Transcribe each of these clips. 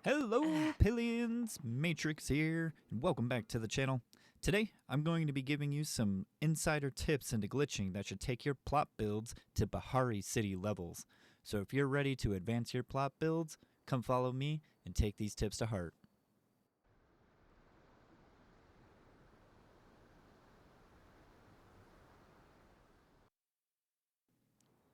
Hello, Pillions! Matrix here, and welcome back to the channel. Today, I'm going to be giving you some insider tips into glitching that should take your plot builds to Bahari City levels. So if you're ready to advance your plot builds, come follow me and take these tips to heart.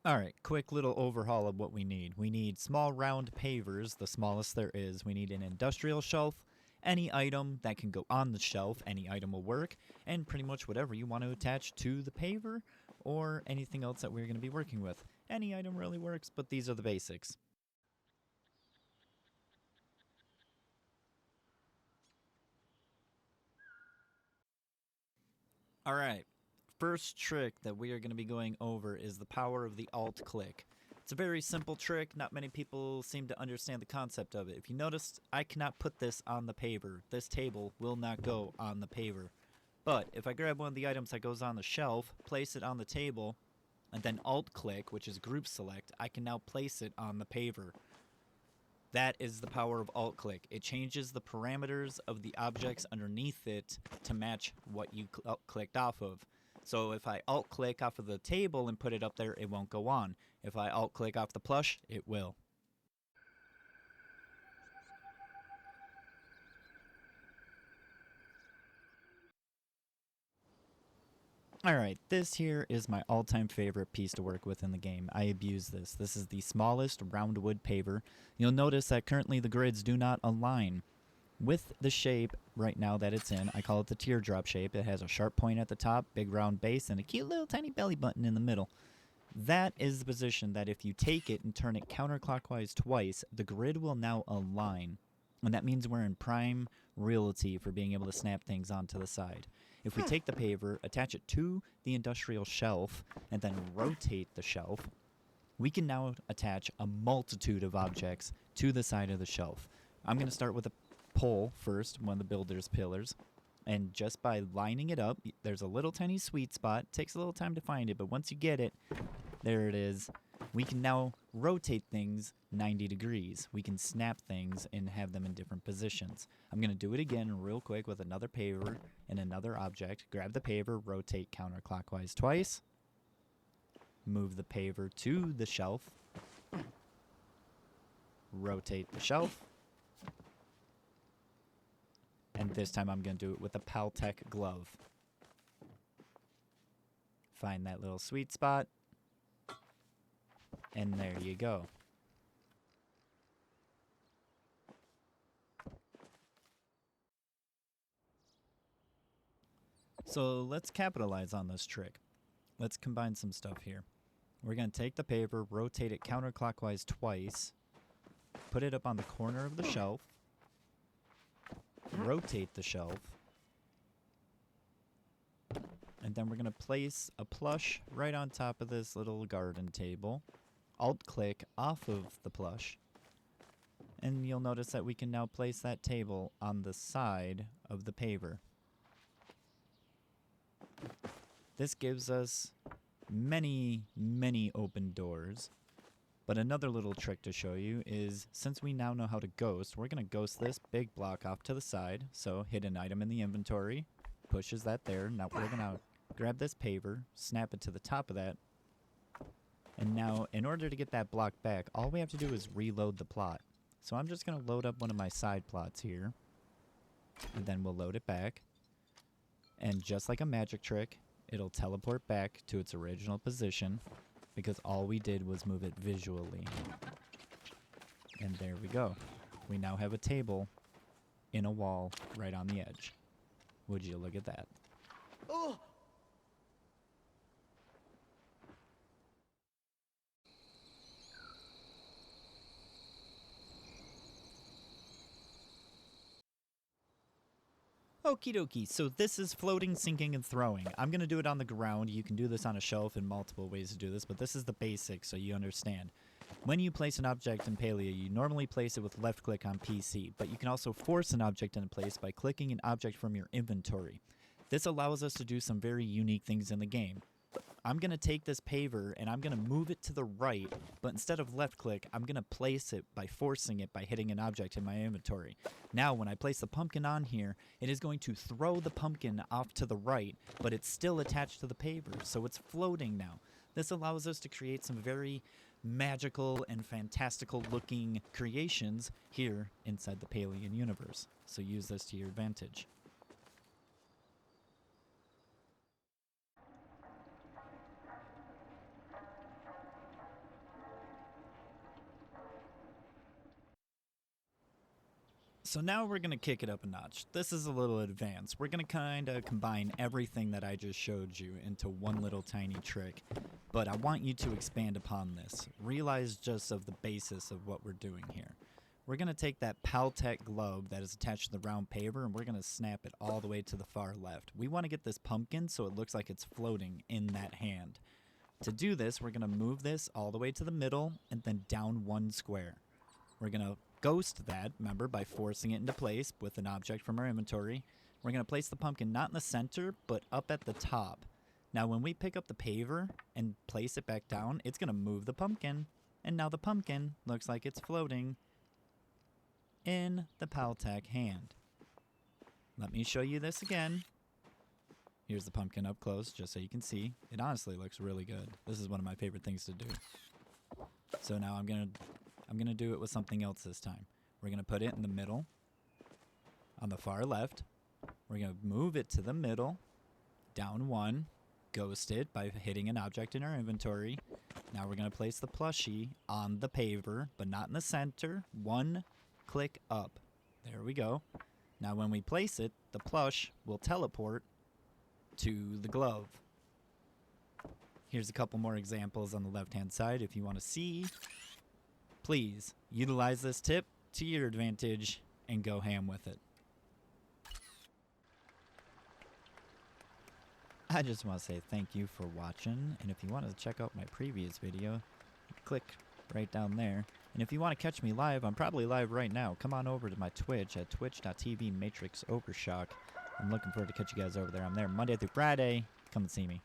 Alright, quick little overhaul of what we need. We need small round pavers, the smallest there is. We need an industrial shelf, any item that can go on the shelf, any item will work, and pretty much whatever you want to attach to the paver or anything else that we're going to be working with. Any item really works, but these are the basics. Alright. First trick that we are going to be going over is the power of the alt click. It's a very simple trick. Not many people seem to understand the concept of it. If you notice, I cannot put this on the paver. This table will not go on the paver. But if I grab one of the items that goes on the shelf, place it on the table, and then alt click, which is group select, I can now place it on the paver. That is the power of alt click. It changes the parameters of the objects underneath it to match what you clicked off of. So if I alt click off of the table and put it up there, it won't go on. If I alt click off the plush, it will. Alright, this here is my all-time favorite piece to work with in the game. I abuse this. This is the smallest round wood paver. You'll notice that currently the grids do not align with the shape right now that it's in. I call it the teardrop shape. It has a sharp point at the top, big round base, and a cute little tiny belly button in the middle. That is the position that if you take it and turn it counterclockwise twice, the grid will now align. And that means we're in prime realty for being able to snap things onto the side. If we take the paver, attach it to the industrial shelf, and then rotate the shelf, we can now attach a multitude of objects to the side of the shelf. I'm going to start with a pole first, one of the builder's pillars. And just by lining it up, there's a little tiny sweet spot. It takes a little time to find it, but once you get it, there it is. We can now rotate things 90 degrees. We can snap things and have them in different positions. I'm going to do it again real quick with another paver and another object. Grab the paver, rotate counterclockwise twice. Move the paver to the shelf. Rotate the shelf. And this time I'm going to do it with a Paltech glove. Find that little sweet spot. And there you go. So let's capitalize on this trick. Let's combine some stuff here. We're going to take the paver, rotate it counterclockwise twice, put it up on the corner of the shelf, rotate the shelf, and then we're going to place a plush right on top of this little garden table. Alt click off of the plush, and you'll notice that we can now place that table on the side of the paver. This gives us many open doors. But another little trick to show you is, since we now know how to ghost, we're going to ghost this big block off to the side. So hit an item in the inventory, pushes that there. Now we're going to grab this paver, snap it to the top of that. And now, in order to get that block back, all we have to do is reload the plot. So I'm just going to load up one of my side plots here. And then we'll load it back. And just like a magic trick, it'll teleport back to its original position, because all we did was move it visually. And there we go. We now have a table in a wall right on the edge. Would you look at that? Oh! Okie dokie, so this is floating, sinking, and throwing. I'm going to do it on the ground. You can do this on a shelf in multiple ways to do this, but this is the basics so you understand. When you place an object in Palia, you normally place it with left click on PC, but you can also force an object into place by clicking an object from your inventory. This allows us to do some very unique things in the game. I'm going to take this paver and I'm going to move it to the right, but instead of left click, I'm going to place it by forcing it by hitting an object in my inventory. Now, when I place the pumpkin on here, it is going to throw the pumpkin off to the right, but it's still attached to the paver, so it's floating now. This allows us to create some very magical and fantastical looking creations here inside the Palian universe. So use this to your advantage. So now we're going to kick it up a notch. This is a little advanced. We're going to kind of combine everything that I just showed you into one little tiny trick. But I want you to expand upon this. Realize just of the basis of what we're doing here. We're going to take that Paltech glove that is attached to the round paver and we're going to snap it all the way to the far left. We want to get this pumpkin so it looks like it's floating in that hand. To do this, we're going to move this all the way to the middle and then down one square. We're going to ghost that, remember, by forcing it into place with an object from our inventory. We're going to place the pumpkin not in the center, but up at the top. Now, when we pick up the paver and place it back down, it's going to move the pumpkin. And now the pumpkin looks like it's floating in the Paltech hand. Let me show you this again. Here's the pumpkin up close, just so you can see. It honestly looks really good. This is one of my favorite things to do. So now I'm gonna do it with something else this time. We're gonna put it in the middle, on the far left. We're gonna move it to the middle, down one, ghost it by hitting an object in our inventory. Now we're gonna place the plushie on the paver, but not in the center. One click up. There we go. Now when we place it, the plush will teleport to the glove. Here's a couple more examples on the left-hand side if you want to see. Please utilize this tip to your advantage and go ham with it. I just want to say thank you for watching, and if you want to check out my previous video, click right down there. And if you want to catch me live, I'm probably live right now. Come on over to my Twitch at twitch.tv/MatrixOvershock. I'm looking forward to catch you guys over there. I'm there Monday through Friday. Come and see me.